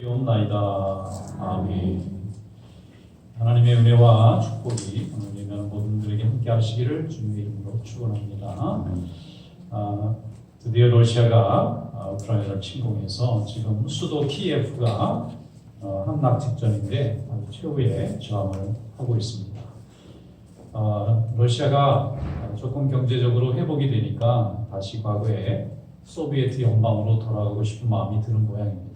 없나이다. 아멘. 하나님의 은혜와 축복이 오늘 예배하는 모든 분들에게 함께 하시기를 주님의 이름으로 축원합니다. 드디어 러시아가 우크라이나를 침공해서 지금 수도 키예프가 함락 직전인데 아주 최후의 저항을 하고 있습니다. 러시아가 조금 경제적으로 회복이 되니까 다시 과거의 소비에트 연방으로 돌아가고 싶은 마음이 드는 모양입니다.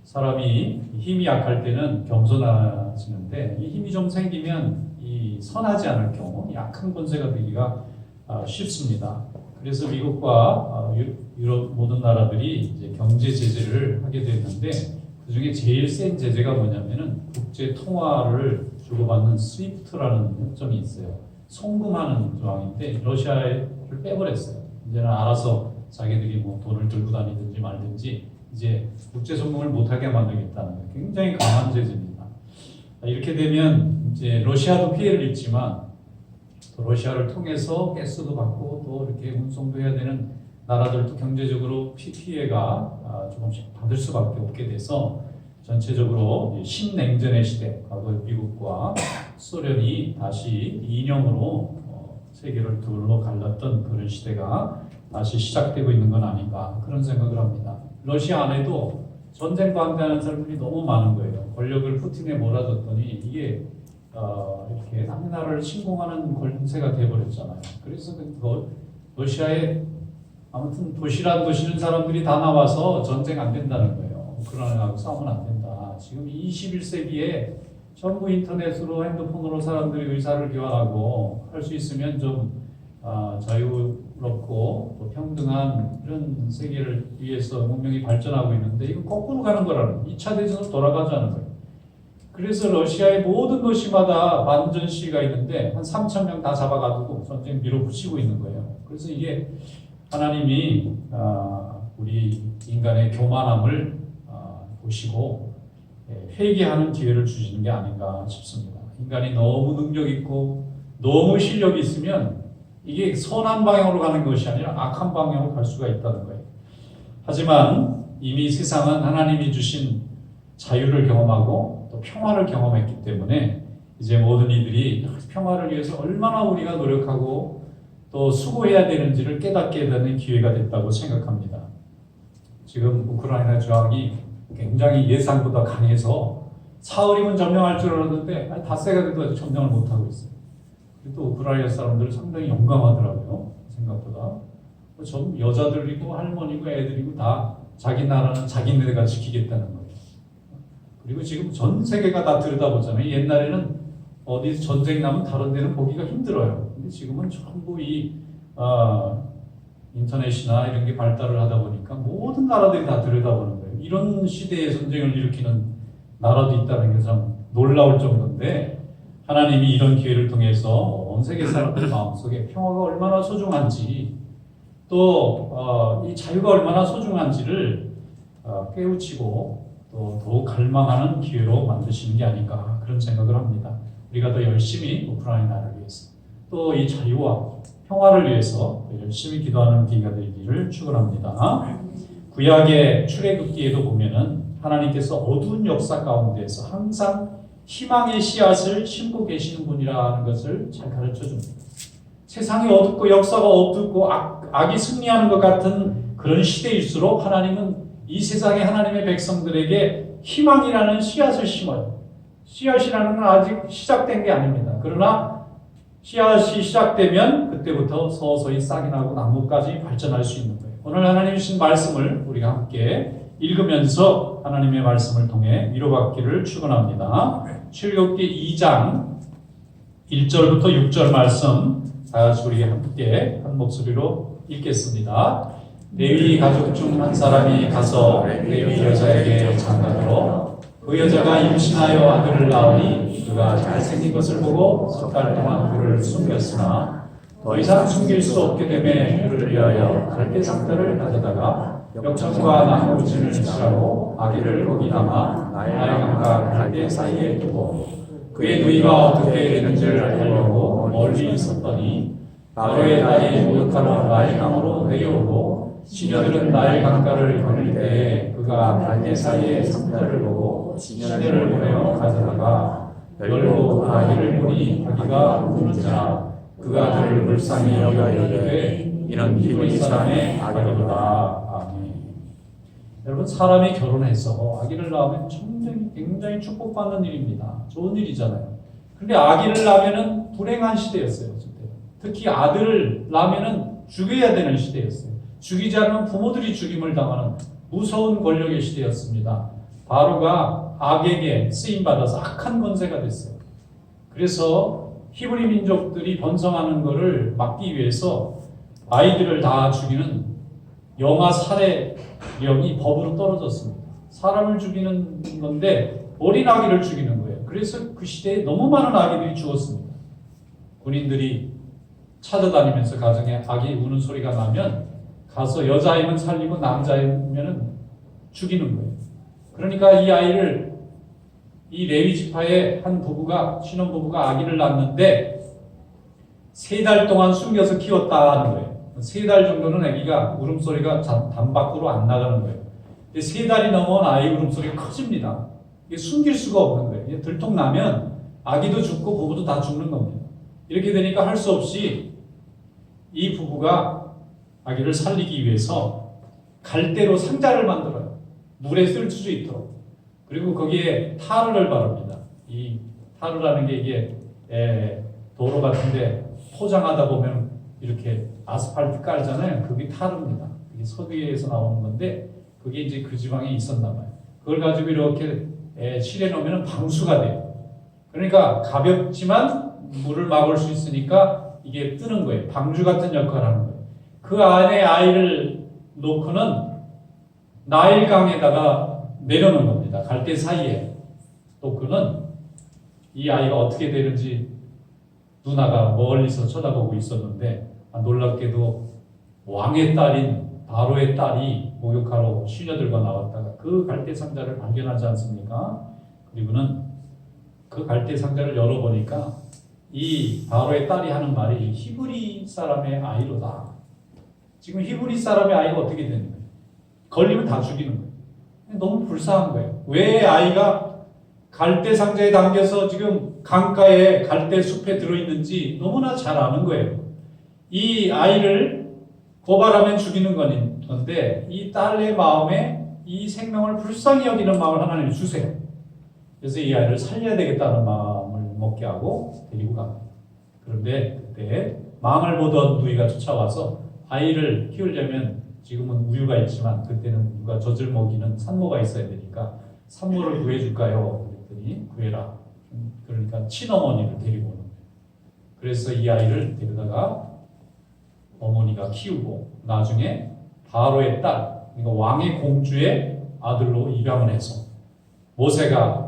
사람이 힘이 약할 때는 겸손해지는데 이 힘이 좀 생기면 이 선하지 않을 경우 약한 권세가 되기가 쉽습니다. 그래서 미국과 유럽 모든 나라들이 이제 경제 제재를 하게 됐는데 그 중에 제일 센 제재가 뭐냐면은 국제 통화를 주고받는 스위프트라는 협정이 있어요. 송금하는 조항인데 러시아를 빼버렸어요. 이제는 알아서 자기들이 뭐 돈을 들고 다니든지 말든지 이제 국제 송금을 못하게 만들겠다는 거예요. 굉장히 강한 제재입니다. 이렇게 되면 이제 러시아도 피해를 입지만 또 러시아를 통해서 가스도 받고 또 이렇게 운송도 해야 되는 나라들도 경제적으로 피해가 조금씩 받을 수밖에 없게 돼서 전체적으로 신냉전의 시대, 과거 미국과 소련이 다시 이념으로 세계를 둘로 갈랐던 그런 시대가 다시 시작되고 있는 건 아닌가 그런 생각을 합니다. 러시아 안에도 전쟁 반대하는 사람들이 너무 많은 거예요. 권력을 푸틴에 몰아줬더니 이게 이렇게 남의 나라를 침공하는 권세가 돼버렸잖아요. 그래서 러시아에 아무튼 도시란 도시는 사람들이 다 나와서 전쟁 안 된다는 거예요. 우크라이나하고 싸우면 안 된다. 지금 21세기에 전부 인터넷으로 핸드폰으로 사람들이 의사를 교환하고 할 수 있으면 좀 자유롭고 또 평등한 이런 세계를 위해서 문명이 발전하고 있는데 이건 거꾸로 가는 거라는 2차 대전으로 돌아가자는 거예요. 그래서 러시아의 모든 도시마다 반전 시위가 있는데 한 3,000명 다 잡아가지고 전쟁 밀어붙이고 있는 거예요. 그래서 이게 하나님이 우리 인간의 교만함을 보시고 회개하는 기회를 주시는 게 아닌가 싶습니다. 인간이 너무 능력 있고 너무 실력이 있으면 이게 선한 방향으로 가는 것이 아니라 악한 방향으로 갈 수가 있다는 거예요. 하지만 이미 세상은 하나님이 주신 자유를 경험하고 또 평화를 경험했기 때문에 이제 모든 이들이 평화를 위해서 얼마나 우리가 노력하고 또 수고해야 되는지를 깨닫게 되는 기회가 됐다고 생각합니다. 지금 우크라이나 저항이 굉장히 예상보다 강해서 사흘이면 점령할 줄 알았는데 닷새가 돼도 아직 점령을 못하고 있어요. 또 우크라이나 사람들은 상당히 용감하더라고요. 생각보다. 전 여자들이고 할머니고 애들이고 다 자기 나라는 자기네가 지키겠다는 거예요. 그리고 지금 전 세계가 다 들여다보잖아요. 옛날에는 어디 전쟁 나면 다른 데는 보기가 힘들어요. 근데 지금은 전부 인터넷이나 이런 게 발달을 하다 보니까 모든 나라들이 다 들여다보는 거예요. 이런 시대에 전쟁을 일으키는 나라도 있다는 게 참 놀라울 정도인데 하나님이 이런 기회를 통해서 온 세계 사람들 마음속에 평화가 얼마나 소중한지 또 이 자유가 얼마나 소중한지를 깨우치고 또 더욱 갈망하는 기회로 만드시는 게 아닌가 그런 생각을 합니다. 우리가 더 열심히 우크라이나를 위해서 또 이 자유와 평화를 위해서 열심히 기도하는 기회가 되기를 축원합니다. 구약의 출애굽기에도 보면은 하나님께서 어두운 역사 가운데에서 항상 희망의 씨앗을 심고 계시는 분이라는 것을 잘 가르쳐 줍니다. 세상이 어둡고 역사가 어둡고 악이 승리하는 것 같은 그런 시대일수록 하나님은 이 세상의 하나님의 백성들에게 희망이라는 씨앗을 심어요. 씨앗이라는 건 아직 시작된 게 아닙니다. 그러나 씨앗이 시작되면 그때부터 서서히 싹이 나고 나무까지 발전할 수 있는 거예요. 오늘 하나님 주신 말씀을 우리가 함께 읽으면서 하나님의 말씀을 통해 위로받기를 축원합니다. 출애굽기 2장 1절부터 6절 말씀 다 같이 우리 함께 한 목소리로 읽겠습니다. 레위 가족 중 한 사람이 가서 레위 여자에게 장가들어 그 여자가 임신하여 아들을 낳으니 그가 잘생긴 것을 보고 석 달 동안 그를 숨겼으나 더 이상 숨길 수 없게 되매 그를 위하여 갈대 상자를 가져다가 벽천과 나무 우진을 칠하고 아기를 거기 담아 나일강과 갈대 사이에 두고 그의 누이가 어떻게 되는지를 알려고 멀리 있었더니 바로의 딸이 목욕하러 나일강으로 내려오고 시녀들은 나일 강가를 걸을 때에 그가 갈대 사이에 상자를 보고 시녀를 보내어 가져다가 열고 그 아기를 보니 아기가 우는지라 그가 그를 불쌍히 여겨 이르되 이는 히브리 사람의 아기로다. 아멘. 여러분, 사람이 결혼해서 아기를 낳으면 굉장히 축복받는 일입니다. 좋은 일이잖아요. 그런데 아기를 낳으면 불행한 시대였어요. 특히 아들을 낳으면 죽여야 되는 시대였어요. 죽이지 않으면 부모들이 죽임을 당하는 무서운 권력의 시대였습니다. 바로가 악에게 쓰임받아서 악한 권세가 됐어요. 그래서 히브리 민족들이 번성하는 것을 막기 위해서 아이들을 다 죽이는 영아 살해령이 법으로 떨어졌습니다. 사람을 죽이는 건데 어린 아기를 죽이는 거예요. 그래서 그 시대에 너무 많은 아기들이 죽었습니다. 군인들이 찾아다니면서 가정에 아기 우는 소리가 나면 가서 여자아이면 살리고 남자아이면 죽이는 거예요. 그러니까 이 아이를 이 레위 지파의 한 부부가 신혼부부가 아기를 낳았는데 3달 동안 숨겨서 키웠다는 거예요. 3달 정도는 아기가 울음소리가 담 밖으로 안 나가는 거예요. 근데 3달이 넘어온 아이 울음소리가 커집니다. 이게 숨길 수가 없는 거예요. 들통나면 아기도 죽고 부부도 다 죽는 겁니다. 이렇게 되니까 할 수 없이 이 부부가 아기를 살리기 위해서 갈대로 상자를 만들어요. 물에 쓸 수 있도록. 그리고 거기에 타르를 바릅니다. 이 타르라는 게 이게 도로 같은데 포장하다 보면 이렇게 아스팔트 깔잖아요. 그게 타르입니다. 그게 석유에서 나오는 건데 그게 이제 그 지방에 있었나 봐요. 그걸 가지고 이렇게 칠해 놓으면 방수가 돼요. 그러니까 가볍지만 물을 막을 수 있으니까 이게 뜨는 거예요. 방주 같은 역할을 하는 거예요. 그 안에 아이를 놓고는 나일강에다가 내려놓은 겁니다. 갈대 사이에 놓고는 이 아이가 어떻게 되는지 누나가 멀리서 쳐다보고 있었는데 놀랍게도 왕의 딸인 바로의 딸이 목욕하러 시녀들과 나왔다가 그 갈대 상자를 발견하지 않습니까? 그리고는 그 갈대 상자를 열어보니까 이 바로의 딸이 하는 말이 히브리 사람의 아이로다. 지금 히브리 사람의 아이가 어떻게 되는 거예요? 걸리면 다 죽이는 거예요. 너무 불쌍한 거예요. 왜 아이가 갈대 상자에 담겨서 지금 강가에 갈대 숲에 들어있는지 너무나 잘 아는 거예요. 이 아이를 고발하면 죽이는 건데 이 딸의 마음에 이 생명을 불쌍히 여기는 마음을 하나님이 주세요. 그래서 이 아이를 살려야 되겠다는 마음을 먹게 하고 데리고 갑니다. 그런데 그때 망을 보던 누이가 쫓아와서 아이를 키우려면 지금은 우유가 있지만 그때는 누가 젖을 먹이는 산모가 있어야 되니까 산모를 구해줄까요? 그랬더니 구해라. 그러니까 친어머니를 데리고 오는 거예요. 그래서 이 아이를 데려다가 어머니가 키우고 나중에 바로의 딸, 그러니까 왕의 공주의 아들로 입양을 해서 모세가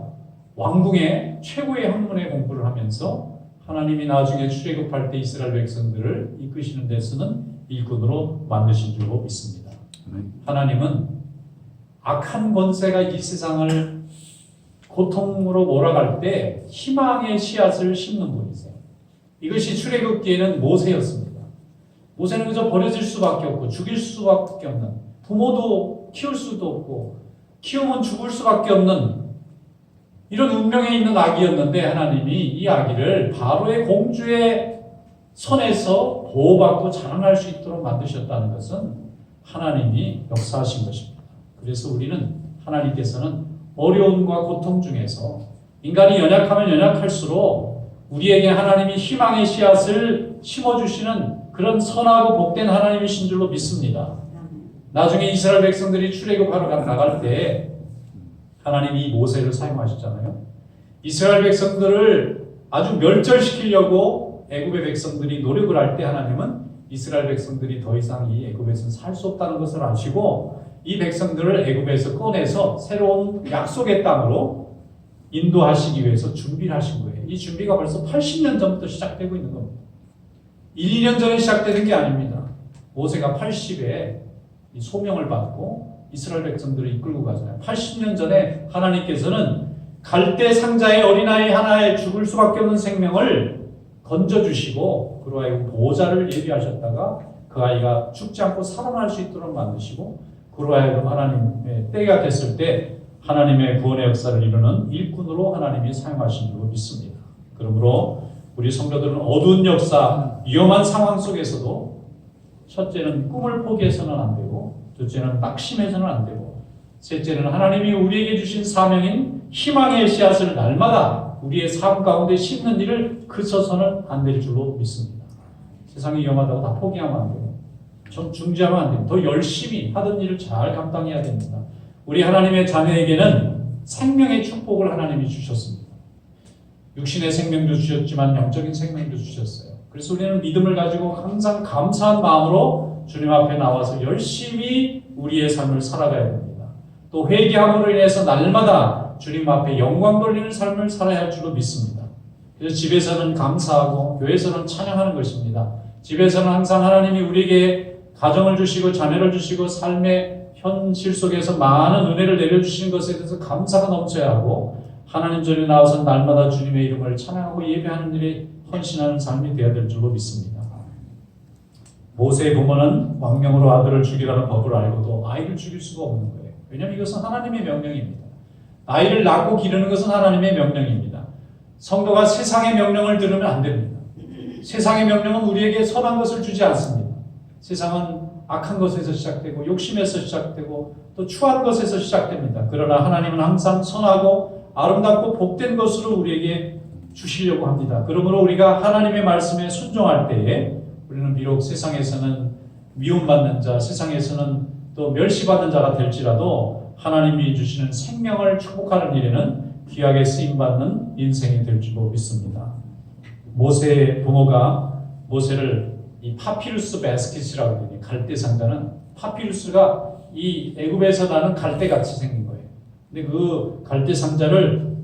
왕궁의 최고의 학문의 공부를 하면서 하나님이 나중에 출애굽할 때 이스라엘 백성들을 이끄시는 데 쓰는 일꾼으로 만드신 줄로 믿습니다. 하나님은 악한 권세가 이 세상을 고통으로 몰아갈 때 희망의 씨앗을 심는 분이세요. 이것이 출애굽기에는 모세였습니다. 모세는 그저 버려질 수밖에 없고 죽일 수밖에 없는, 부모도 키울 수도 없고 키우면 죽을 수밖에 없는 이런 운명에 있는 아기였는데 하나님이 이 아기를 바로의 공주의 손에서 보호받고 자라날 수 있도록 만드셨다는 것은 하나님이 역사하신 것입니다. 그래서 우리는 하나님께서는 어려움과 고통 중에서 인간이 연약하면 연약할수록 우리에게 하나님이 희망의 씨앗을 심어주시는 그런 선하고 복된 하나님이신 줄로 믿습니다. 나중에 이스라엘 백성들이 출애굽하러 나갈 때 하나님이 모세를 사용하셨잖아요. 이스라엘 백성들을 아주 멸절시키려고 애굽의 백성들이 노력을 할 때 하나님은 이스라엘 백성들이 더 이상 이 애굽에서 살 수 없다는 것을 아시고 이 백성들을 애굽에서 꺼내서 새로운 약속의 땅으로 인도하시기 위해서 준비를 하신 거예요. 이 준비가 벌써 80년 전부터 시작되고 있는 겁니다. 1, 2년 전에 시작되는 게 아닙니다. 모세가 80에 이 소명을 받고 이스라엘 백성들을 이끌고 가잖아요. 80년 전에 하나님께서는 갈대 상자의 어린아이 하나에 죽을 수밖에 없는 생명을 건져주시고 그로 하여금 보호자를 예비하셨다가 그 아이가 죽지 않고 살아날 수 있도록 만드시고 그로 하여금 하나님의 때가 됐을 때 하나님의 구원의 역사를 이루는 일꾼으로 하나님이 사용하신 줄로 믿습니다. 그러므로 우리 성도들은 어두운 역사, 위험한 상황 속에서도 첫째는 꿈을 포기해서는 안 되고 둘째는 낙심해서는 안 되고 셋째는 하나님이 우리에게 주신 사명인 희망의 씨앗을 날마다 우리의 삶 가운데 심는 일을 그쳐서는 안 될 줄로 믿습니다. 세상이 위험하다고 다 포기하면 안 되고 좀 중지하면 안 됩니다. 더 열심히 하던 일을 잘 감당해야 됩니다. 우리 하나님의 자녀에게는 생명의 축복을 하나님이 주셨습니다. 육신의 생명도 주셨지만 영적인 생명도 주셨어요. 그래서 우리는 믿음을 가지고 항상 감사한 마음으로 주님 앞에 나와서 열심히 우리의 삶을 살아가야 됩니다. 또 회개함으로 인해서 날마다 주님 앞에 영광 돌리는 삶을 살아야 할 줄로 믿습니다. 그래서 집에서는 감사하고 교회에서는 찬양하는 것입니다. 집에서는 항상 하나님이 우리에게 가정을 주시고 자녀를 주시고 삶의 현실 속에서 많은 은혜를 내려주시는 것에 대해서 감사가 넘쳐야 하고 하나님 전에 나와서 날마다 주님의 이름을 찬양하고 예배하는 일에 헌신하는 삶이 되어야 될 줄로 믿습니다. 모세의 부모는 왕명으로 아들을 죽이라는 법을 알고도 아이를 죽일 수가 없는 거예요. 왜냐하면 이것은 하나님의 명령입니다. 아이를 낳고 기르는 것은 하나님의 명령입니다. 성도가 세상의 명령을 들으면 안 됩니다. 세상의 명령은 우리에게 선한 것을 주지 않습니다. 세상은 악한 것에서 시작되고 욕심에서 시작되고 또 추한 것에서 시작됩니다. 그러나 하나님은 항상 선하고 아름답고 복된 것으로 우리에게 주시려고 합니다. 그러므로 우리가 하나님의 말씀에 순종할 때에 우리는 비록 세상에서는 미움받는 자, 세상에서는 또 멸시받는 자가 될지라도 하나님이 주시는 생명을 축복하는 일에는 귀하게 쓰임받는 인생이 될 줄로 믿습니다. 모세의 부모가 모세를 이 파피루스 바스켓이라고 해요. 갈대 상자는 파피루스가 이 애굽에서 나는 갈대같이 생긴 거예요. 근데 그 갈대 상자를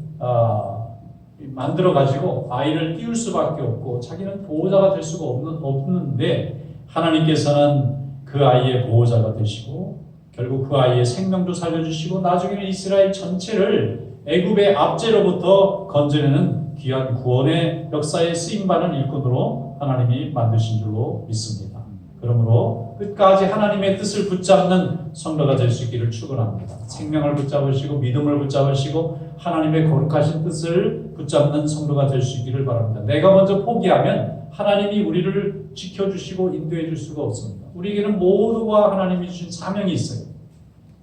만들어 가지고 아이를 띄울 수밖에 없고 자기는 보호자가 될 수가 없는데 하나님께서는 그 아이의 보호자가 되시고 결국 그 아이의 생명도 살려주시고 나중에는 이스라엘 전체를 애굽의 압제로부터 건져내는 귀한 구원의 역사에 쓰임받는 일꾼으로 하나님이 만드신 줄로 믿습니다. 그러므로 끝까지 하나님의 뜻을 붙잡는 성도가 될 수 있기를 축원합니다. 생명을 붙잡으시고 믿음을 붙잡으시고 하나님의 거룩하신 뜻을 붙잡는 성도가 될 수 있기를 바랍니다. 내가 먼저 포기하면 하나님이 우리를 지켜주시고 인도해 줄 수가 없습니다. 우리에게는 모두가 하나님이 주신 사명이 있어요.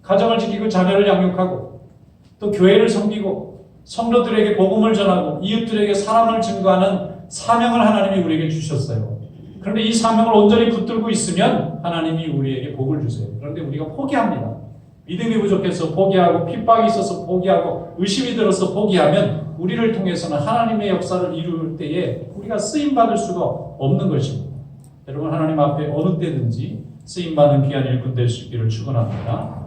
가정을 지키고 자녀를 양육하고 또 교회를 섬기고 성도들에게 복음을 전하고 이웃들에게 사랑을 증거하는 사명을 하나님이 우리에게 주셨어요. 그런데 이 사명을 온전히 붙들고 있으면 하나님이 우리에게 복을 주세요. 그런데 우리가 포기합니다. 믿음이 부족해서 포기하고 핍박이 있어서 포기하고 의심이 들어서 포기하면 우리를 통해서는 하나님의 역사를 이룰 때에 우리가 쓰임받을 수가 없는 것입니다. 여러분 하나님 앞에 어느 때든지 쓰임받는 귀한 일꾼 될 수 있기를 축원합니다.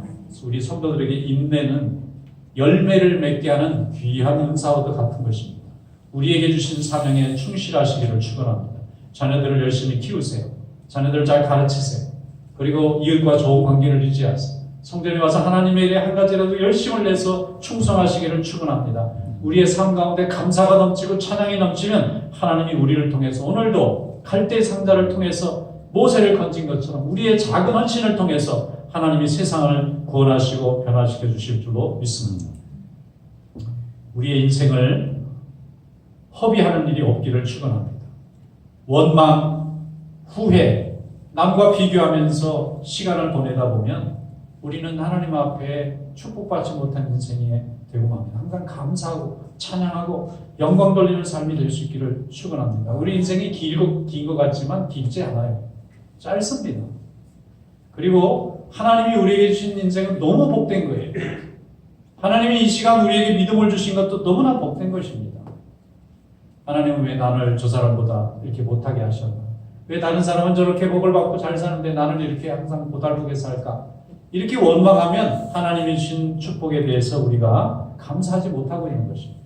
우리 성도들에게 인내는 열매를 맺게 하는 귀한 은사와도 같은 것입니다. 우리에게 주신 사명에 충실하시기를 축원합니다. 자녀들을 열심히 키우세요. 자녀들을 잘 가르치세요. 그리고 이웃과 좋은 관계를 유지하세요. 성전에 와서 하나님의 일에 한 가지라도 열심을 내서 충성하시기를 축원합니다. 우리의 삶 가운데 감사가 넘치고 찬양이 넘치면 하나님이 우리를 통해서 오늘도 갈대 상자를 통해서 모세를 건진 것처럼 우리의 작은 헌신을 통해서 하나님이 세상을 구원하시고 변화시켜 주실 줄로 믿습니다. 우리의 인생을 허비하는 일이 없기를 축원합니다. 원망, 후회, 남과 비교하면서 시간을 보내다 보면 우리는 하나님 앞에 축복받지 못한 인생이 되고 맙니다. 항상 감사하고 찬양하고 영광 돌리는 삶이 될 수 있기를 축원합니다. 우리 인생이 긴 것 같지만 길지 않아요. 짧습니다. 그리고 하나님이 우리에게 주신 인생은 너무 복된 거예요. 하나님이 이 시간 우리에게 믿음을 주신 것도 너무나 복된 것입니다. 하나님은 왜 나를 저 사람보다 이렇게 못하게 하셨나? 왜 다른 사람은 저렇게 복을 받고 잘 사는데 나는 이렇게 항상 고달프게 살까? 이렇게 원망하면 하나님이 주신 축복에 대해서 우리가 감사하지 못하고 있는 것입니다.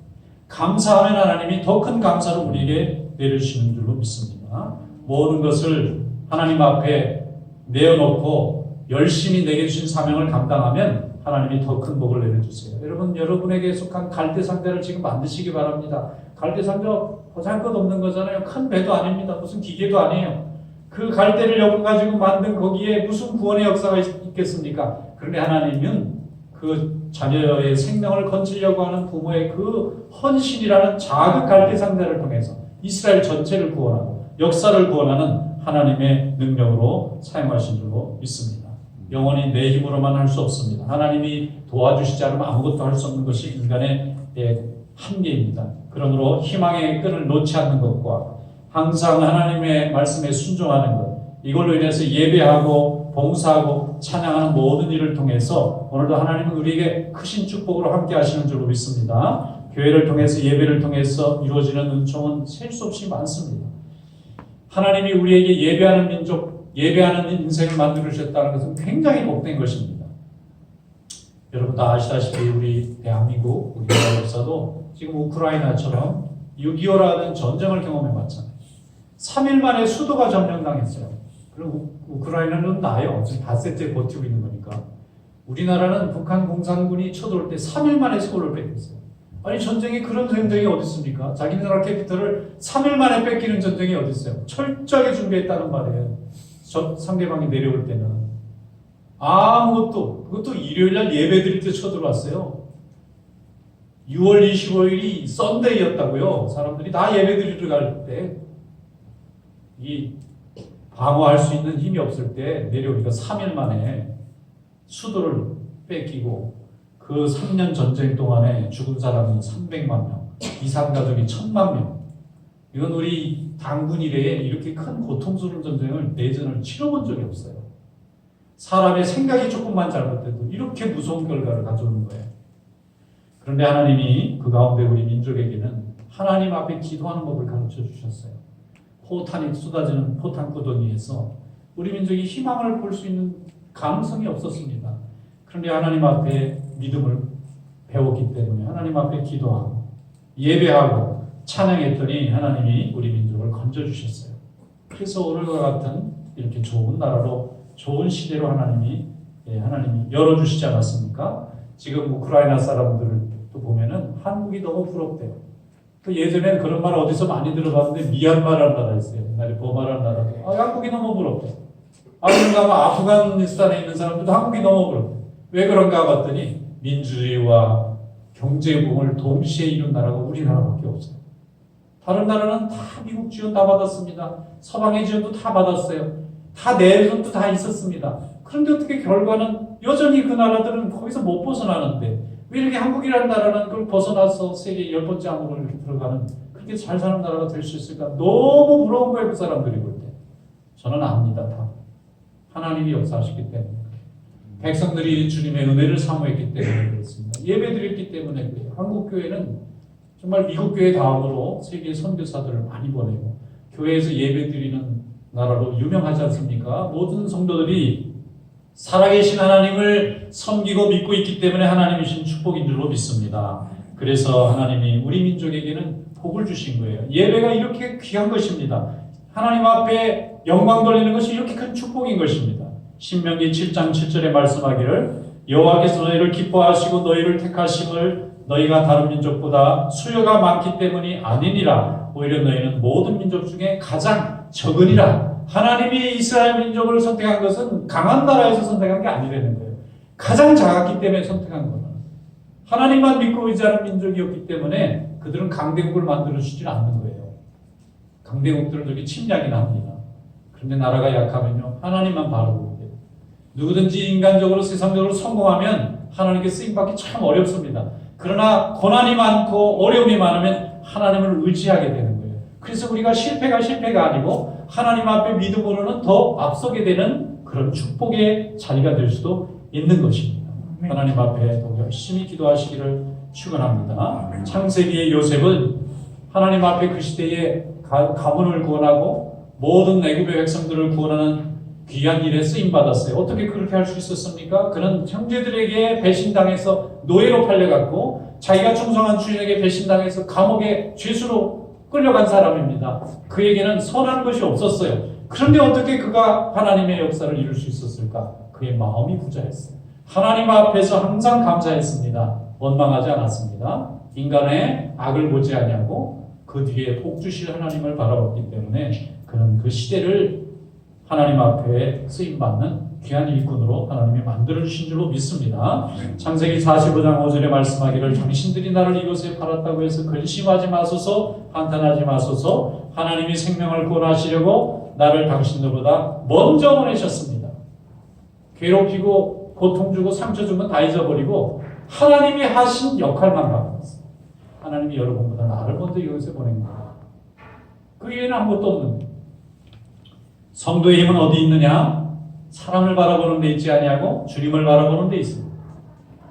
감사하면 하나님이 더 큰 감사를 우리에게 내려주시는 줄로 믿습니다. 모든 것을 하나님 앞에 내어놓고 열심히 내게 주신 사명을 감당하면 하나님이 더 큰 복을 내려주세요. 여러분, 여러분에게 속한 갈대 상자를 지금 만드시기 바랍니다. 갈대 상자 보잘것 없는 거잖아요. 큰 배도 아닙니다. 무슨 기계도 아니에요. 그 갈대를 엮어가지고 만든 거기에 무슨 구원의 역사가 있겠습니까? 그런데 하나님은 그 자녀의 생명을 건지려고 하는 부모의 그 헌신이라는 작은 갈대 상자를 통해서 이스라엘 전체를 구원하고 역사를 구원하는 하나님의 능력으로 사용하신 줄로 믿습니다. 영원히 내 힘으로만 할 수 없습니다. 하나님이 도와주시지 않으면 아무것도 할 수 없는 것이 인간의 한계입니다. 그러므로 희망의 끈을 놓지 않는 것과 항상 하나님의 말씀에 순종하는 것, 이걸로 인해서 예배하고 봉사하고 찬양하는 모든 일을 통해서 오늘도 하나님은 우리에게 크신 축복으로 함께 하시는 줄로 믿습니다. 교회를 통해서 예배를 통해서 이루어지는 은총은 셀 수 없이 많습니다. 하나님이 우리에게 예배하는 민족, 예배하는 인생을 만들어 주셨다는 것은 굉장히 복된 것입니다. 여러분 다 아시다시피 우리 대한민국, 우리나라 역사도 지금 우크라이나처럼 6.25라는 전쟁을 경험해 봤잖아요. 3일 만에 수도가 점령당했어요. 그리고 우크라이나는 나요. 지금 닷새째 버티고 있는 거니까. 우리나라는 북한 공산군이 쳐들어올 때 3일 만에 서울을 뺏겼어요. 아니 전쟁이 그런 전쟁이 어디 있습니까? 자기 나라 캐피털을 3일 만에 뺏기는 전쟁이 어디 있어요? 철저하게 준비했다는 말이에요. 상대방이 내려올 때는. 아무것도, 그것도 일요일날 예배 드릴 때 쳐들어왔어요. 6월 25일이 썬데이였다고요. 사람들이 다 예배 드리러 갈 때 이 방어할 수 있는 힘이 없을 때 내려오니까 3일 만에 수도를 뺏기고 그 3년 전쟁 동안에 죽은 사람이 300만 명, 이산 가족이 1000만 명. 이건 우리 당군 이래에 이렇게 큰 고통스러운 전쟁을, 내전을 치러본 적이 없어요. 사람의 생각이 조금만 잘못돼도 이렇게 무서운 결과를 가져오는 거예요. 그런데 하나님이 그 가운데 우리 민족에게는 하나님 앞에 기도하는 법을 가르쳐 주셨어요. 포탄이 쏟아지는 포탄구덩이에서 우리 민족이 희망을 볼 수 있는 가능성이 없었습니다. 그런데 하나님 앞에 믿음을 배웠기 때문에 하나님 앞에 기도하고 예배하고 찬양했더니 하나님이 우리 민족을 건져주셨어요. 그래서 오늘과 같은 이렇게 좋은 나라로, 좋은 시대로 하나님이 열어주시지 않았습니까? 지금 우크라이나 사람들을 또 보면은 한국이 너무 부럽대요. 그 예전에는 그런 말 어디서 많이 들어봤는데 미얀마라는 나라 있어요. 옛날에 버마라는 나라도. 한국이 너무 부럽대. 그런가 하면 아프가니스탄에 있는 사람들도 한국이 너무 부럽대. 왜 그런가 봤더니 민주주의와 경제부흥을 동시에 이룬 나라가 우리나라밖에 없어요. 다른 나라는 다 미국 지원 다 받았습니다. 서방의 지원도 다 받았어요. 다 내전도 다 있었습니다. 그런데 어떻게 결과는 여전히 그 나라들은 거기서 못 벗어나는데 왜 이렇게 한국이라는 나라는 그걸 벗어나서 세계 10번째 항으로 이렇게 들어가는 그렇게 잘 사는 나라가 될 수 있을까? 너무 부러운 거예요, 그 사람들이 볼 때. 저는 압니다, 다. 하나님이 역사하셨기 때문에. 백성들이 주님의 은혜를 사모했기 때문에 그렇습니다. 예배 드렸기 때문에 그래요. 한국 교회는 정말 미국 교회 다음으로 세계 선교사들을 많이 보내고 교회에서 예배 드리는 나라로 유명하지 않습니까? 모든 성도들이 살아계신 하나님을 섬기고 믿고 있기 때문에 하나님이신 축복인 줄로 믿습니다. 그래서 하나님이 우리 민족에게는 복을 주신 거예요. 예배가 이렇게 귀한 것입니다. 하나님 앞에 영광 돌리는 것이 이렇게 큰 축복인 것입니다. 신명기 7장 7절에 말씀하기를 여호와께서 너희를 기뻐하시고 너희를 택하심을 너희가 다른 민족보다 수요가 많기 때문이 아니니라. 오히려 너희는 모든 민족 중에 가장 적으니라. 하나님이 이스라엘 민족을 선택한 것은 강한 나라에서 선택한 게 아니라는 거예요. 가장 작았기 때문에 선택한 거예요. 하나님만 믿고 의지하는 민족이었기 때문에 그들은 강대국을 만들어주질 않는 거예요. 강대국들은 저기 침략이나 합니다. 그런데 나라가 약하면요, 하나님만 바라보고 돼요. 누구든지 인간적으로 세상적으로 성공하면 하나님께 쓰임받기 참 어렵습니다. 그러나 고난이 많고 어려움이 많으면 하나님을 의지하게 되는 거예요. 그래서 우리가 실패가 아니고 하나님 앞에 믿음으로는 더 앞서게 되는 그런 축복의 자리가 될 수도 있는 것입니다. 하나님 앞에 더 열심히 기도하시기를 축원합니다. 창세기의 요셉은 하나님 앞에 그 시대에 가문을 구원하고 모든 애굽의 백성들을 구원하는 귀한 일에 쓰임받았어요. 어떻게 그렇게 할 수 있었습니까? 그는 형제들에게 배신당해서 노예로 팔려갔고 자기가 충성한 주인에게 배신당해서 감옥에 죄수로 끌려간 사람입니다. 그에게는 선한 것이 없었어요. 그런데 어떻게 그가 하나님의 역사를 이룰 수 있었을까? 그의 마음이 부자였어요. 하나님 앞에서 항상 감사했습니다. 원망하지 않았습니다. 인간의 악을 보지 아니하고 그 뒤에 복 주실 하나님을 바라봤기 때문에 그는 그 시대를 하나님 앞에 쓰임받는 귀한 일꾼으로 하나님이 만들어주신 줄로 믿습니다. 창세기 45장 5절에 말씀하기를 당신들이 나를 이곳에 팔았다고 해서 근심하지 마소서, 한탄하지 마소서. 하나님이 생명을 구원하시려고 나를 당신들보다 먼저 보내셨습니다. 괴롭히고 고통 주고 상처 준 건 다 잊어버리고 하나님이 하신 역할만 받았어요. 하나님이 여러분보다 나를 먼저 이곳에 보낸 거예요. 그 이외에는 아무것도 없는 거예요. 성도의 힘은 어디 있느냐? 사람을 바라보는 데 있지 아니하고 주님을 바라보는 데 있습니다.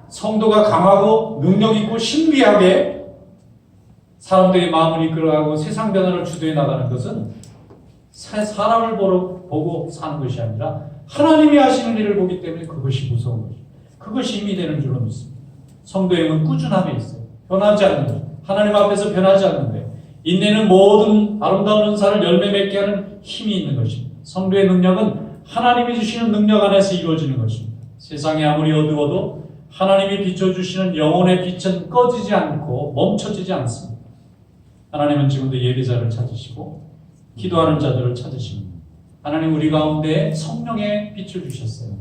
성도가 강하고 능력 있고 신비하게 사람들의 마음을 이끌어가고 세상 변화를 주도해 나가는 것은 사람을 보고 사는 것이 아니라 하나님이 하시는 일을 보기 때문에 그것이 무서운 것이죠. 그것이 힘이 되는 줄로 믿습니다. 성도의 힘은 꾸준함에 있어요. 변하지 않는 것. 하나님 앞에서 변하지 않는 거예요. 인내는 모든 아름다운 은사를 열매 맺게 하는 힘이 있는 것입니다. 성도의 능력은 하나님이 주시는 능력 안에서 이루어지는 것입니다. 세상이 아무리 어두워도 하나님이 비춰주시는 영혼의 빛은 꺼지지 않고 멈춰지지 않습니다. 하나님은 지금도 예배자를 찾으시고 기도하는 자들을 찾으십니다. 하나님 우리 가운데 성령의 빛을 주셨어요.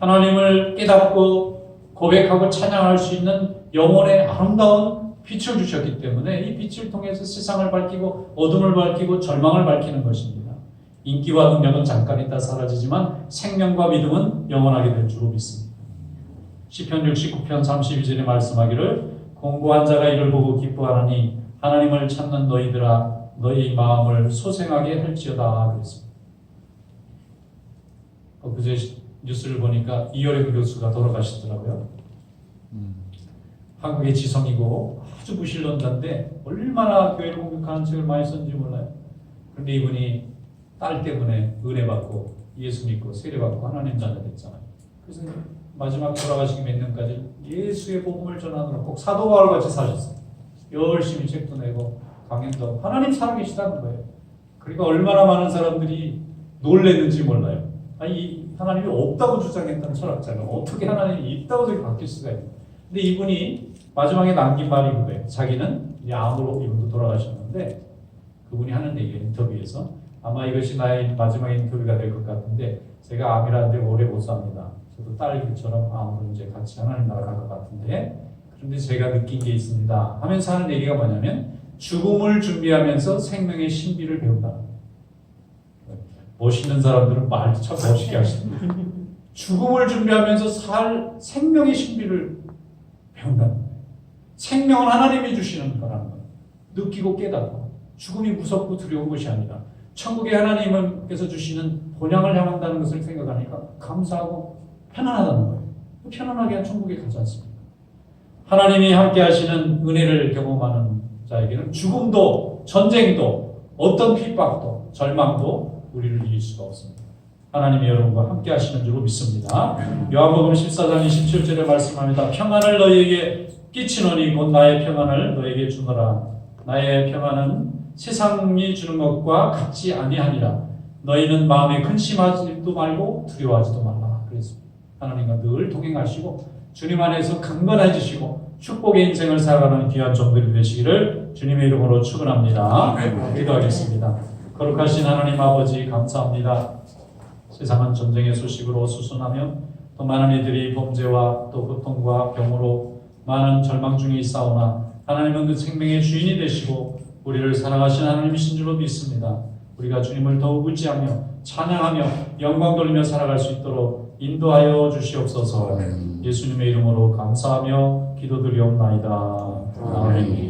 하나님을 깨닫고 고백하고 찬양할 수 있는 영혼의 아름다운 빛을 주셨기 때문에 이 빛을 통해서 세상을 밝히고 어둠을 밝히고 절망을 밝히는 것입니다. 인기와 능력은 잠깐 있다 사라지지만 생명과 믿음은 영원하게 될 줄로 믿습니다. 시편 69편 32절에 말씀하기를 공고한 자가 이를 보고 기뻐하나니 하나님을 찾는 너희들아 너희 마음을 소생하게 할지어다 그랬습니다. 그제 뉴스를 보니까 이효령 교수가 돌아가시더라고요. 한국의 지성이고 아주 무신론자인데 얼마나 교회를 공격하는 책을 많이 썼는지 몰라요. 그런데 이분이 딸 때문에 은혜 받고 예수 믿고 세례 받고 하나님 자녀 됐잖아요. 그래서 마지막 돌아가시기 몇 년까지 예수의 복음을 전하느라 꼭 사도 바울 같이 사셨어요. 열심히 책도 내고 강연도 하나님 살아계시다는 거예요. 그러니까 얼마나 많은 사람들이 놀랬는지 몰라요. 아니 하나님이 없다고 주장했던 철학자가 어떻게 하나님이 있다고 저렇게 바뀔 수가 있나. 근데 이분이 마지막에 남긴 말이 그거예요. 자기는 이제 암으로 이분도 돌아가셨는데 그분이 하는 얘기예요. 인터뷰에서 아마 이것이 나의 마지막 인터뷰가 될 것 같은데 제가 암이라는데 오래 못 삽니다. 저도 딸들처럼 암으로 이제 같이 하나님 나라 갈 것 같은데 그런데 제가 느낀 게 있습니다. 하면서 하는 얘기가 뭐냐면 죽음을 준비하면서 생명의 신비를 배운다. 멋있는 사람들은 말도 참 멋있게 하시는 죽음을 준비하면서 생명의 신비를 배운다는 거예요. 생명은 하나님이 주시는 거라는 거예요. 느끼고 깨닫고 죽음이 무섭고 두려운 것이 아니라 천국의 하나님께서 주시는 본향을 향한다는 것을 생각하니까 감사하고 편안하다는 거예요. 편안하게 한 천국에 가지 않습니까? 하나님이 함께 하시는 은혜를 경험하는 자에게는 죽음도 전쟁도 어떤 핍박도 절망도 우리를 이길 수가 없습니다. 하나님이 여러분과 함께 하시는 줄로 믿습니다. 요한복음 14장 27절에 말씀합니다. 평안을 너희에게 끼치노니 곧 나의 평안을 너희에게 주노라. 나의 평안은 세상이 주는 것과 같지 아니하니라. 너희는 마음에 근심하지도 말고 두려워하지도 말라. 그래서 하나님과 늘 동행하시고 주님 안에서 강건해지시고 축복의 인생을 살아가는 귀한 종들이 되시기를 주님의 이름으로 축원합니다. 기도하겠습니다. 거룩하신 하나님 아버지 감사합니다. 세상은 전쟁의 소식으로 수순하며 또 많은 이들이 범죄와 또 고통과 병으로 많은 절망 중에 있사오나 하나님은 그 생명의 주인이 되시고 우리를 사랑하신 하나님이신 줄로 믿습니다. 우리가 주님을 더욱 의지하며 찬양하며 영광 돌리며 살아갈 수 있도록 인도하여 주시옵소서. 예수님의 이름으로 감사하며 기도드리옵나이다. 아멘.